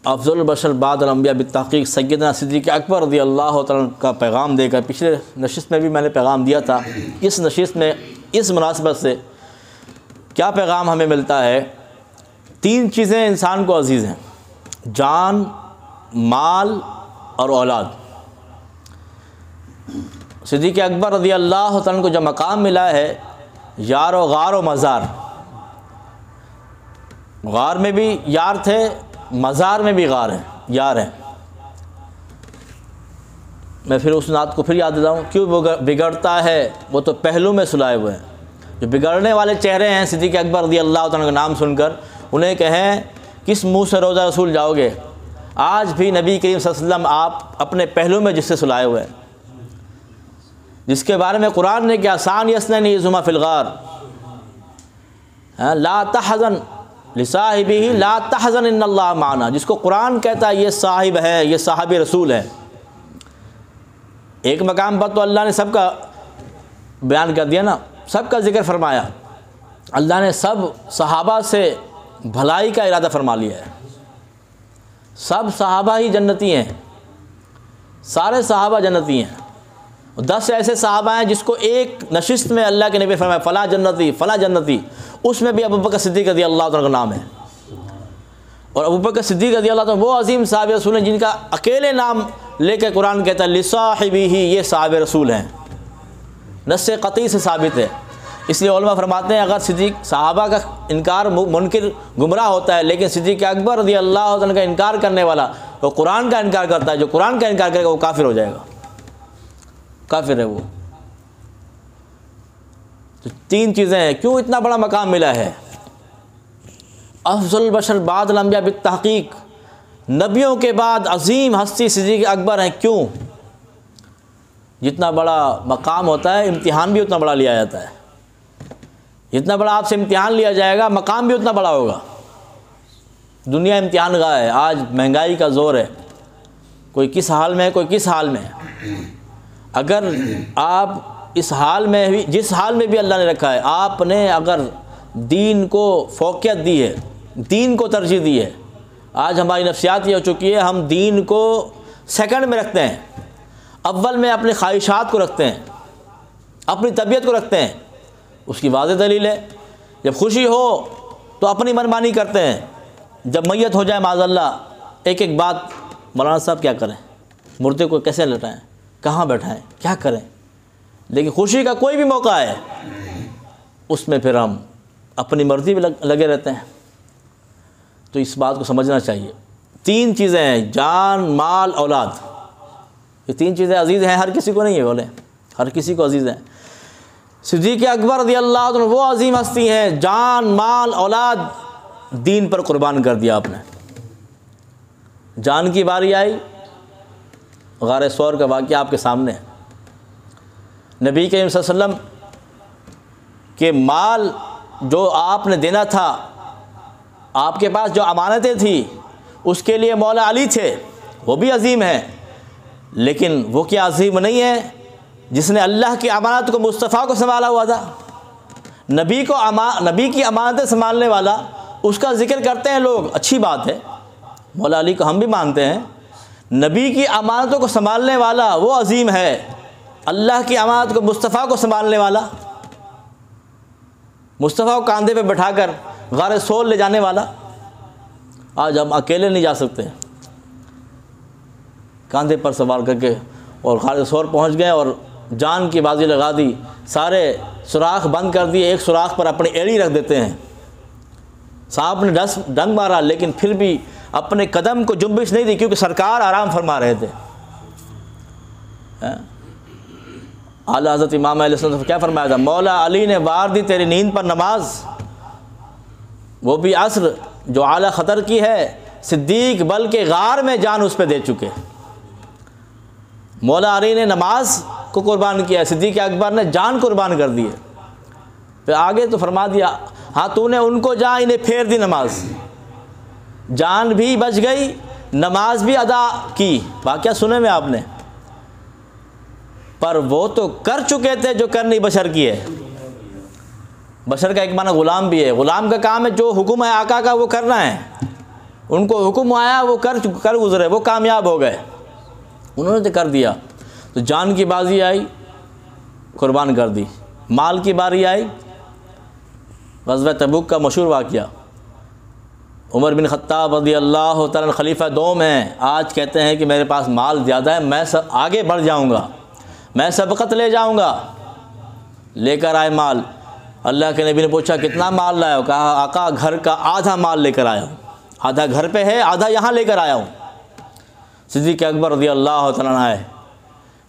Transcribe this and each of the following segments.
افضل البشر بعد الانبیاء بالتحقیق سیدنا صدیق اکبر رضی اللہ تعالیٰ کا پیغام دے کر، پچھلے نشست میں بھی میں نے پیغام دیا تھا، اس نشست میں اس مناسبت سے کیا پیغام ہمیں ملتا ہے؟ 3 چیزیں انسان کو عزیز ہیں: جان، مال اور اولاد۔ صدیق اکبر رضی اللہ تعالیٰ کو جو مقام ملا ہے، یار و غار و مزار، غار میں بھی یار تھے، مزار میں بھی غار ہیں، یار ہیں۔ میں پھر اس نعت کو پھر یاد دیتا ہوں: کیوں بگڑتا ہے وہ تو پہلو میں سلائے ہوئے ہیں۔ جو بگڑنے والے چہرے ہیں صدیق اکبر رضی اللہ تعالیٰ کا نام سن کر، انہیں کہیں کس منہ سے روضہ رسول جاؤ گے؟ آج بھی نبی کریم صلی اللہ علیہ وسلم آپ اپنے پہلو میں جس سے سلائے ہوئے ہیں، جس کے بارے میں قرآن نے کیا ثانی اثنین اذ ہما فی الغار، لا تحزن لصاحبہ لا تحزن ان اللہ معنا، جس کو قرآن کہتا ہے یہ صاحب ہے، یہ صاحب رسول ہے۔ ایک مقام پر تو اللہ نے سب کا بیان کر دیا نا، سب کا ذکر فرمایا، اللہ نے سب صحابہ سے بھلائی کا ارادہ فرما لیا ہے، سب صحابہ ہی جنتی ہیں، سارے صحابہ جنتی ہیں۔ 10 ایسے صحابہ ہیں جس کو ایک نشست میں اللہ کے نبی فرمایا فلاں جنتی فلاں جنتی، اس میں بھی ابوبکر صدیق رضی اللہ عنہ کا نام ہے۔ اور ابوبکر صدیق رضی اللہ عنہ وہ عظیم صحابہ رسول ہیں جن کا اکیلے نام لے کے قرآن کہتا ہے لصاحبہ، یہ صحابہ رسول ہیں، نص قطعی سے ثابت ہے۔ اس لیے علماء فرماتے ہیں اگر صدیق صحابہ کا انکار منکر گمراہ ہوتا ہے، لیکن صدیق اکبر رضی اللہ عنہ کا انکار کرنے والا وہ قرآن کا انکار کرتا ہے، جو قرآن کا انکار کرے گا وہ کافر ہو جائے گا، کافر ہے وہ۔ تو 3 چیزیں ہیں، کیوں اتنا بڑا مقام ملا ہے؟ افضل البشر بعد الانبیاء بالتحقیق، نبیوں کے بعد عظیم ہستی صدیق اکبر ہیں۔ کیوں؟ جتنا بڑا مقام ہوتا ہے امتحان بھی اتنا بڑا لیا جاتا ہے، جتنا بڑا آپ سے امتحان لیا جائے گا مقام بھی اتنا بڑا ہوگا۔ دنیا امتحان گاہ ہے، آج مہنگائی کا زور ہے، کوئی کس حال میں ہے، کوئی کس حال میں ہے۔ اگر آپ اس حال میں بھی، جس حال میں بھی اللہ نے رکھا ہے، آپ نے اگر دین کو فوقیت دی ہے، دین کو ترجیح دی ہے، آج ہماری نفسیات یہ ہو چکی ہے ہم دین کو سیکنڈ میں رکھتے ہیں، اول میں اپنی خواہشات کو رکھتے ہیں، اپنی طبیعت کو رکھتے ہیں۔ اس کی واضح دلیل ہے، جب خوشی ہو تو اپنی منمانی کرتے ہیں، جب میت ہو جائے معاذ اللہ ایک ایک بات، مولانا صاحب کیا کریں، مردے کو کیسے لٹائیں، کہاں بیٹھائیں، کیا کریں، لیکن خوشی کا کوئی بھی موقع ہے اس میں پھر ہم اپنی مرضی میں لگے رہتے ہیں۔ تو اس بات کو سمجھنا چاہیے۔ 3 چیزیں ہیں، جان، مال، اولاد، یہ 3 چیزیں عزیز ہیں، ہر کسی کو نہیں ہے، بولے ہر کسی کو عزیز ہیں۔ صدیق اکبر رضی اللہ عنہ وہ عظیم ہستی ہیں، جان، مال، اولاد دین پر قربان کر دیا آپ نے۔ جان کی باری آئی، غار ثور کا واقعہ آپ کے سامنے ہے۔ نبی کریم صلی اللہ علیہ وسلم کے مال جو آپ نے دینا تھا، آپ کے پاس جو امانتیں تھیں، اس کے لیے مولا علی تھے، وہ بھی عظیم ہیں، لیکن وہ کیا عظیم نہیں ہے جس نے اللہ کی امانت کو مصطفیٰ کو سنبھالا ہوا تھا؟ نبی کی امانتیں سنبھالنے والا، اس کا ذکر کرتے ہیں لوگ، اچھی بات ہے، مولا علی کو ہم بھی مانتے ہیں، نبی کی امانتوں کو سنبھالنے والا وہ عظیم ہے، اللہ کی امانت کو مصطفیٰ کو سنبھالنے والا، مصطفیٰ کو کاندھے پہ بٹھا کر غار ثور لے جانے والا۔ آج ہم اکیلے نہیں جا سکتے، کاندھے پر سوار کر کے اور غار ثور پہنچ گئے اور جان کی بازی لگا دی، سارے سوراخ بند کر دیے، ایک سوراخ پر اپنی ایڑی رکھ دیتے ہیں۔ سانپ نے ڈنگ مارا لیکن پھر بھی اپنے قدم کو جنبش نہیں دی، کیونکہ سرکار آرام فرما رہے تھے۔ اعلیٰ حضرت امام علیہ السلام نے کیا فرمایا تھا؟ مولا علی نے وار دی تیری نیند پر نماز، وہ بھی عصر جو اعلیٰ خطر کی ہے، صدیق بلکہ غار میں جان اس پہ دے چکے۔ مولا علی نے نماز کو قربان کیا، صدیق اکبر نے جان قربان کر دی ہے۔ پھر آگے تو فرما دیا ہاں تو نے ان کو جا انہیں پھیر دی نماز، جان بھی بچ گئی، نماز بھی ادا کی۔ واقعہ سنے میں آپ نے، پر وہ تو کر چکے تھے جو کرنی بشر کی ہے۔ بشر کا ایک معنی غلام بھی ہے، غلام کا کام ہے جو حکم ہے آقا کا وہ کرنا ہے، ان کو حکم آیا وہ کر گزرے، وہ کامیاب ہو گئے، انہوں نے تو کر دیا۔ تو جان کی بازی آئی، قربان کر دی۔ مال کی باری آئی، غزوہ تبوک کا مشہور واقعہ، عمر بن خطاب رضی اللہ تعالیٰ عنہ خلیفہ دوم ہیں، آج کہتے ہیں کہ میرے پاس مال زیادہ ہے، میں آگے بڑھ جاؤں گا، میں سبقت لے جاؤں گا۔ لے کر آئے مال، اللہ کے نبی نے پوچھا کتنا مال لائے ہو؟ کہا آقا گھر کا آدھا مال لے کر آیا ہوں، آدھا گھر پہ ہے، آدھا یہاں لے کر آیا ہوں۔ صدیق اکبر رضی اللہ تعالیٰ عنہ آئے،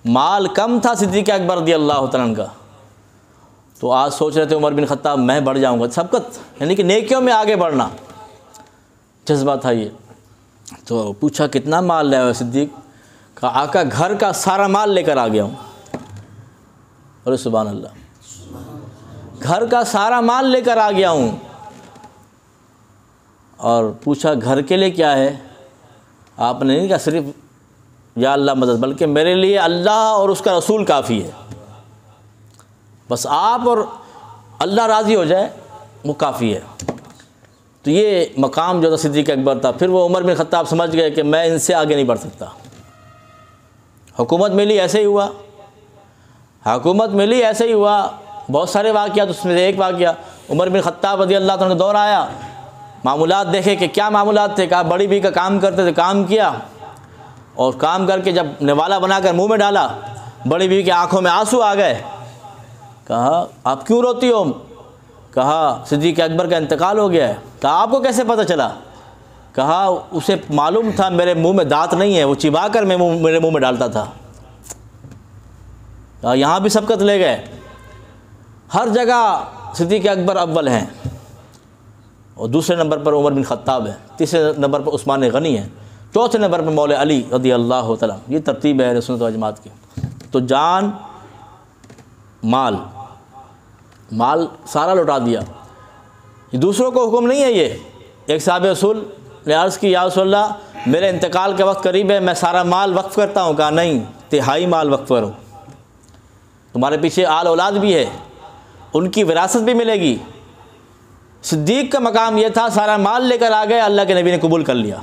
مال کم تھا صدیق اکبر رضی اللہ تعالیٰ عنہ کا، تو آج سوچ رہے تھے عمر بن خطاب میں بڑھ جاؤں گا، سبقت یعنی کہ نیکیوں میں آگے بڑھنا جذبہ تھا یہ۔ تو پوچھا کتنا مال لائے ہو صدیق؟ کہا آقا گھر کا سارا مال لے کر آ گیا ہوں۔ اور سبحان اللہ، گھر کا سارا مال لے کر آ گیا ہوں۔ اور پوچھا گھر کے لیے کیا ہے؟ آپ نے نہیں کہا صرف یا اللہ مدد، بلکہ میرے لیے اللہ اور اس کا رسول کافی ہے، بس آپ اور اللہ راضی ہو جائے وہ کافی ہے۔ تو یہ مقام جو تھا صدیق اکبر تھا۔ پھر وہ عمر بن خطاب سمجھ گئے کہ میں ان سے آگے نہیں بڑھ سکتا، حکومت ملی ایسے ہی ہوا، حکومت ملی ایسے ہی ہوا۔ بہت سارے واقعات، اس میں سے ایک واقعہ عمر بن خطاب رضی اللہ عنہ کا دور آیا، معمولات دیکھے کہ کیا معمولات تھے، کہا بڑی بیوی کا کام کرتے تھے، کام کیا اور کام کر کے جب نوالا بنا کر منہ میں ڈالا، بڑی بیوی کی آنکھوں میں آنسو آ گئے۔ کہا آپ کیوں روتی ہو؟ کہا صدیق اکبر کا انتقال ہو گیا ہے۔ کہا آپ کو کیسے پتہ چلا؟ کہا اسے معلوم تھا میرے منہ میں دانت نہیں ہے، وہ چبا کر میرے منہ میں ڈالتا تھا۔ کہا یہاں بھی سبقت لے گئے، ہر جگہ صدیق اکبر اول ہیں، اور دوسرے نمبر پر عمر بن خطاب ہے، تیسرے نمبر پر عثمان غنی ہے، چوتھے نمبر پر مولا علی رضی اللہ تعالیٰ۔ یہ ترتیب ہے سنت و جماعت کی۔ تو جان مال سارا لوٹا دیا۔ یہ دوسروں کو حکم نہیں ہے، یہ ایک صحابہ رسول نے عرض کی یا رسول اللہ میرے انتقال کا وقت قریب ہے، میں سارا مال وقف کرتا ہوں۔ کہا نہیں، تہائی مال وقف کرو، تمہارے پیچھے آل اولاد بھی ہے، ان کی وراثت بھی ملے گی۔ صدیق کا مقام یہ تھا، سارا مال لے کر آ گئے، اللہ کے نبی نے قبول کر لیا،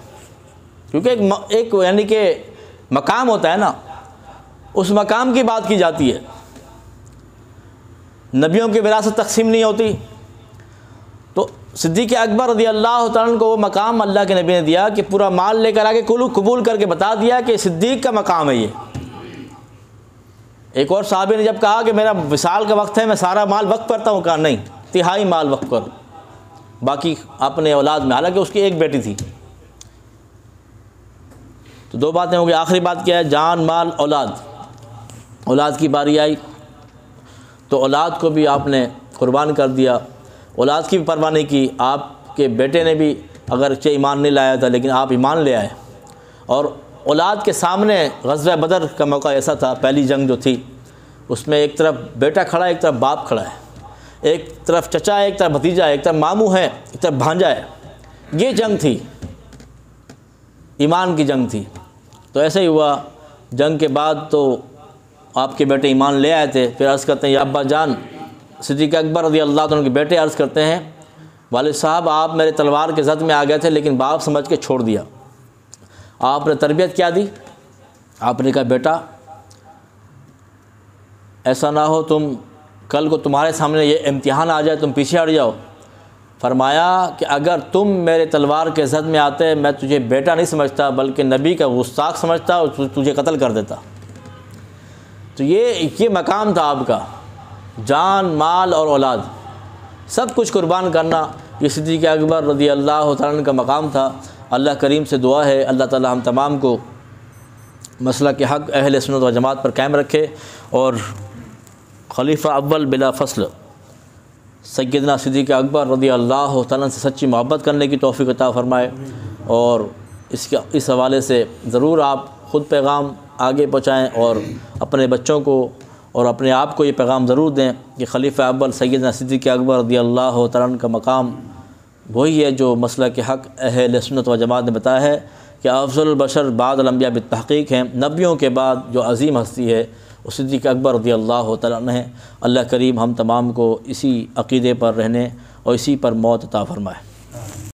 کیونکہ ایک یعنی کہ مقام ہوتا ہے نا، اس مقام کی بات کی جاتی ہے، نبیوں کی وراثت تقسیم نہیں ہوتی۔ تو صدیق اکبر رضی اللہ تعالیٰ عنہ کو وہ مقام اللہ کے نبی نے دیا کہ پورا مال لے کر آ کے قبول کر کے بتا دیا کہ صدیق کا مقام ہے یہ۔ ایک اور صحابی نے جب کہا کہ میرا وصال کا وقت ہے، میں سارا مال وقف کرتا ہوں، کہا نہیں، تہائی مال وقف کرو، باقی اپنے اولاد میں، حالانکہ اس کی ایک بیٹی تھی۔ تو دو باتیں ہوں گی، آخری بات کیا ہے؟ جان مال اولاد کی باری آئی تو اولاد کو بھی آپ نے قربان کر دیا، اولاد کی بھی پرواہ نہیں کی۔ آپ کے بیٹے نے بھی اگرچہ ایمان نہیں لایا تھا لیکن آپ ایمان لے آئے، اور اولاد کے سامنے غزوہ بدر کا موقع ایسا تھا، پہلی جنگ جو تھی، اس میں ایک طرف بیٹا کھڑا ہے، ایک طرف باپ کھڑا ہے، ایک طرف چچا ہے، ایک طرف بھتیجا ہے، ایک طرف ماموں ہے، ایک طرف بھانجا ہے۔ یہ جنگ تھی، ایمان کی جنگ تھی۔ تو ایسے ہی ہوا، جنگ کے بعد تو آپ کے بیٹے ایمان لے آئے تھے، پھر عرض کرتے ہیں یا ابا جان، صدیق اکبر رضی اللہ عنہ کے بیٹے عرض کرتے ہیں والد صاحب آپ میرے تلوار کے زد میں آ گئے تھے لیکن باپ سمجھ کے چھوڑ دیا، آپ نے تربیت کیا دی؟ آپ نے کہا بیٹا ایسا نہ ہو تم کل کو تمہارے سامنے یہ امتحان آ جائے تم پیچھے ہٹ جاؤ۔ فرمایا کہ اگر تم میرے تلوار کے زد میں آتے میں تجھے بیٹا نہیں سمجھتا بلکہ نبی کا گستاخ سمجھتا اور تجھے قتل کر دیتا۔ تو یہ مقام تھا آپ کا، جان مال اور اولاد سب کچھ قربان کرنا، یہ صدیق اکبر رضی اللہ تعالیٰ عنہ کا مقام تھا۔ اللہ کریم سے دعا ہے اللہ تعالیٰ ہم تمام کو مسلک حق اہل سنت و جماعت پر قائم رکھے، اور خلیفہ اول بلا فصل سیدنا صدیق اکبر رضی اللہ تعالیٰ سے سچی محبت کرنے کی توفیق عطا فرمائے۔ اور اس حوالے سے ضرور آپ خود پیغام آگے پہنچائیں اور اپنے بچوں کو اور اپنے آپ کو یہ پیغام ضرور دیں کہ خلیفہ اول سیدنا صدیق اکبر رضی اللہ تعالیٰ کا مقام وہی ہے جو مسلک حق اہل سنت و جماعت نے بتایا ہے کہ افضل البشر بعد الانبیاء بالتحقیق ہیں، نبیوں کے بعد جو عظیم ہستی ہے وہ صدیق اکبر رضی اللہ تعالیٰ عنہ ہے۔ اللہ کریم ہم تمام کو اسی عقیدے پر رہنے اور اسی پر موت عطا فرمائے۔